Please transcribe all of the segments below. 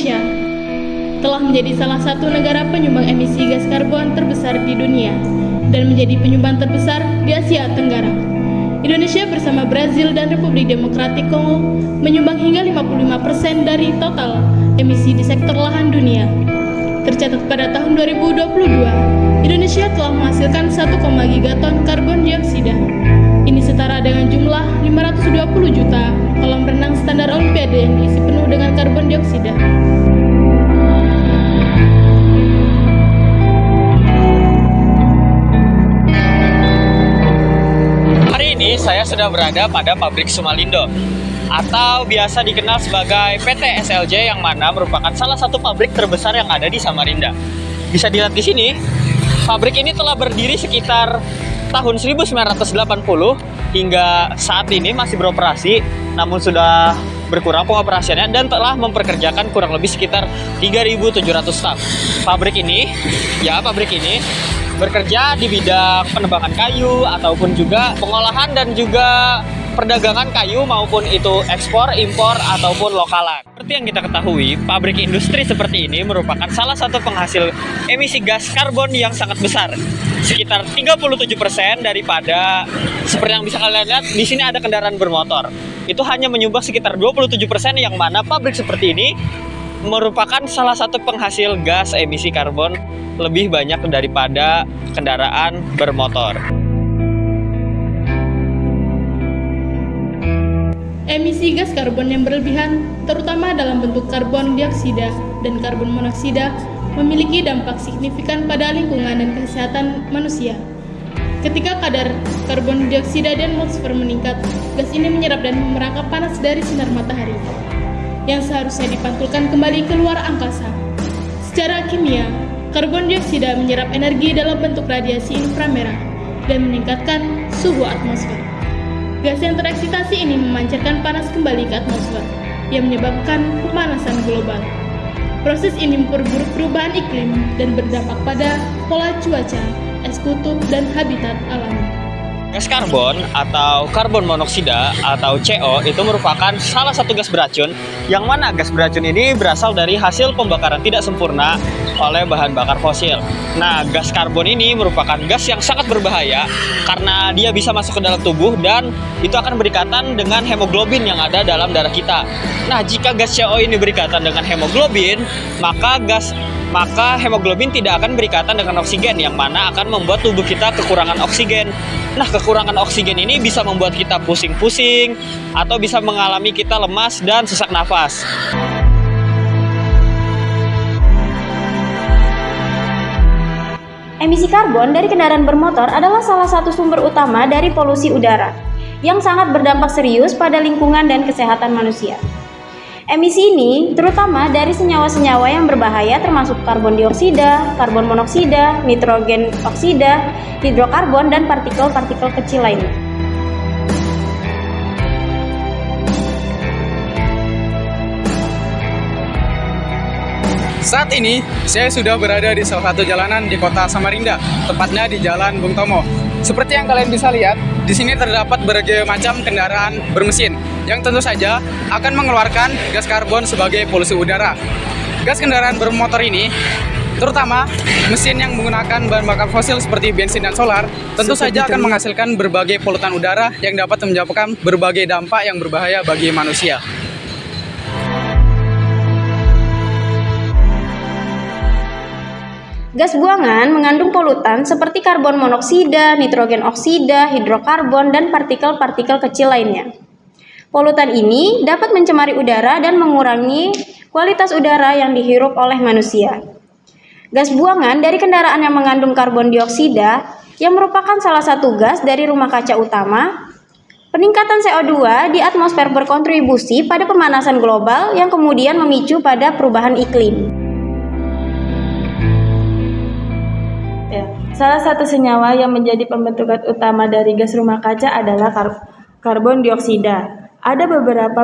Indonesia telah menjadi salah satu negara penyumbang emisi gas karbon terbesar di dunia dan menjadi penyumbang terbesar di Asia Tenggara. Indonesia bersama Brazil dan Republik Demokratik Kongo menyumbang hingga 55% dari total emisi di sektor lahan dunia. Tercatat pada tahun 2022, Indonesia telah menghasilkan 1, gigaton karbon dioksida. Ini setara dengan jumlah 520 juta kolam renang standar Olimpiade yang diisi penuh dengan karbon dioksida. Hari ini saya sudah berada pada pabrik Sumalindo atau biasa dikenal sebagai PT SLJ, yang mana merupakan salah satu pabrik terbesar yang ada di Samarinda. Bisa dilihat di sini, pabrik ini telah berdiri sekitar tahun 1980 hingga saat ini masih beroperasi, namun sudah berkurang pengoperasiannya dan telah memperkerjakan kurang lebih sekitar 3.700 staf. Pabrik ini bekerja di bidang penebangan kayu ataupun juga pengolahan dan juga perdagangan kayu, maupun itu ekspor, impor, ataupun lokalan. Seperti yang kita ketahui, pabrik industri seperti ini merupakan salah satu penghasil emisi gas karbon yang sangat besar. Sekitar 37% daripada, seperti yang bisa kalian lihat, di sini ada kendaraan bermotor. Itu hanya menyumbang sekitar 27%, yang mana pabrik seperti ini merupakan salah satu penghasil gas emisi karbon lebih banyak daripada kendaraan bermotor. Emisi gas karbon yang berlebihan, terutama dalam bentuk karbon dioksida dan karbon monoksida, memiliki dampak signifikan pada lingkungan dan kesehatan manusia. Ketika kadar karbon dioksida di atmosfer meningkat, gas ini menyerap dan merangkap panas dari sinar matahari, yang seharusnya dipantulkan kembali keluar angkasa. Secara kimia, karbon dioksida menyerap energi dalam bentuk radiasi inframerah dan meningkatkan suhu atmosfer. Gas yang tereksitasi ini memancarkan panas kembali ke atmosfer, yang menyebabkan pemanasan global. Proses ini memperburuk perubahan iklim dan berdampak pada pola cuaca, es kutub, dan habitat alami. Gas karbon atau karbon monoksida atau CO itu merupakan salah satu gas beracun, yang mana gas beracun ini berasal dari hasil pembakaran tidak sempurna oleh bahan bakar fosil. Nah, gas karbon ini merupakan gas yang sangat berbahaya karena dia bisa masuk ke dalam tubuh dan itu akan berikatan dengan hemoglobin yang ada dalam darah kita. Nah, jika gas CO ini berikatan dengan hemoglobin, maka hemoglobin tidak akan berikatan dengan oksigen, yang mana akan membuat tubuh kita kekurangan oksigen. Nah, kekurangan oksigen ini bisa membuat kita pusing-pusing atau bisa mengalami kita lemas dan sesak nafas. Emisi karbon dari kendaraan bermotor adalah salah satu sumber utama dari polusi udara yang sangat berdampak serius pada lingkungan dan kesehatan manusia. Emisi ini terutama dari senyawa-senyawa yang berbahaya termasuk karbon dioksida, karbon monoksida, nitrogen oksida, hidrokarbon, dan partikel-partikel kecil lainnya. Saat ini, saya sudah berada di salah satu jalanan di kota Samarinda, tepatnya di Jalan Bung Tomo. Seperti yang kalian bisa lihat, di sini terdapat berbagai macam kendaraan bermesin yang tentu saja akan mengeluarkan gas karbon sebagai polusi udara. Gas kendaraan bermotor ini, terutama mesin yang menggunakan bahan bakar fosil seperti bensin dan solar, tentu saja akan menghasilkan berbagai polutan udara yang dapat menyebabkan berbagai dampak yang berbahaya bagi manusia. Gas buangan mengandung polutan seperti karbon monoksida, nitrogen oksida, hidrokarbon, dan partikel-partikel kecil lainnya. Polutan ini dapat mencemari udara dan mengurangi kualitas udara yang dihirup oleh manusia. Gas buangan dari kendaraan yang mengandung karbon dioksida, yang merupakan salah satu gas dari rumah kaca utama, peningkatan CO2 di atmosfer berkontribusi pada pemanasan global yang kemudian memicu pada perubahan iklim. Salah satu senyawa yang menjadi pembentukan utama dari gas rumah kaca adalah karbon dioksida. Ada beberapa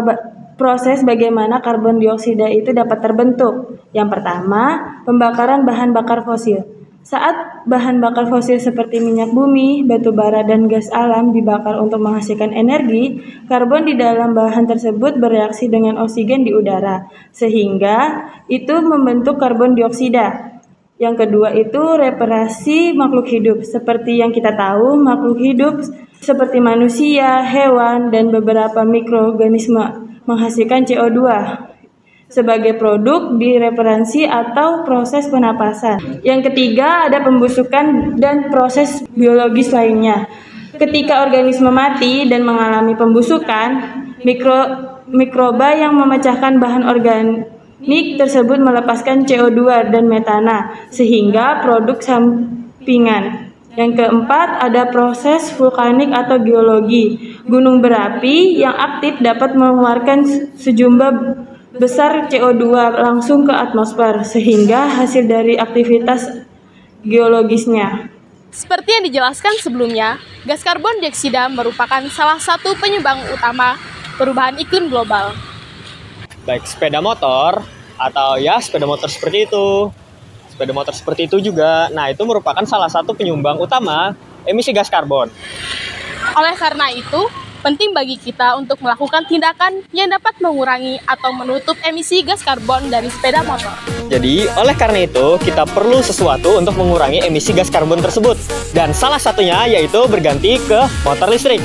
proses bagaimana karbon dioksida itu dapat terbentuk. Yang pertama, pembakaran bahan bakar fosil. Saat bahan bakar fosil seperti minyak bumi, batu bara, dan gas alam dibakar untuk menghasilkan energi, karbon di dalam bahan tersebut bereaksi dengan oksigen di udara, sehingga itu membentuk karbon dioksida. Yang kedua itu reparasi makhluk hidup. Seperti yang kita tahu, makhluk hidup seperti manusia, hewan, dan beberapa mikroorganisme menghasilkan CO2 sebagai produk direferensi atau proses penapasan. Yang ketiga ada pembusukan dan proses biologis lainnya. Ketika organisme mati dan mengalami pembusukan, mikroba yang memecahkan bahan organik tersebut melepaskan CO2 dan metana sehingga produk sampingan. Yang keempat ada proses vulkanik atau geologi. Gunung berapi yang aktif dapat mengeluarkan sejumlah besar CO2 langsung ke atmosfer sehingga hasil dari aktivitas geologisnya. Seperti yang dijelaskan sebelumnya, gas karbon dioksida merupakan salah satu penyumbang utama perubahan iklim global. Baik sepeda motor atau ya sepeda motor seperti itu. Sepeda motor seperti itu juga. Nah, itu merupakan salah satu penyumbang utama emisi gas karbon. Oleh karena itu, penting bagi kita untuk melakukan tindakan yang dapat mengurangi atau menutup emisi gas karbon dari sepeda motor. Jadi, oleh karena itu, kita perlu sesuatu untuk mengurangi emisi gas karbon tersebut. Dan salah satunya yaitu berganti ke motor listrik.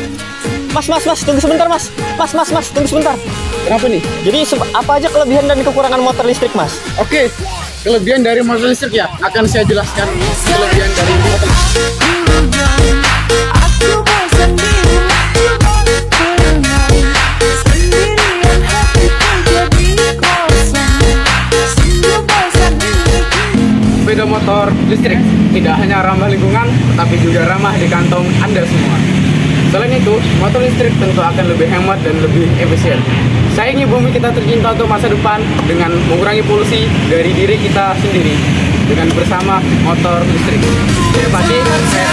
Mas, tunggu sebentar, Mas. Mas, tunggu sebentar. Kenapa nih? Jadi, apa aja kelebihan dan kekurangan motor listrik, Mas? Oke, kelebihan dari motor listrik ya, akan saya jelaskan kelebihan dari motor listrik. Sepeda motor listrik tidak hanya ramah lingkungan, tetapi juga ramah di kantong Anda semua. Selain itu, motor listrik tentu akan lebih hemat dan lebih efisien. Sayangi bumi kita tercinta untuk masa depan dengan mengurangi polusi dari diri kita sendiri dengan bersama motor listrik. Terima kasih, saya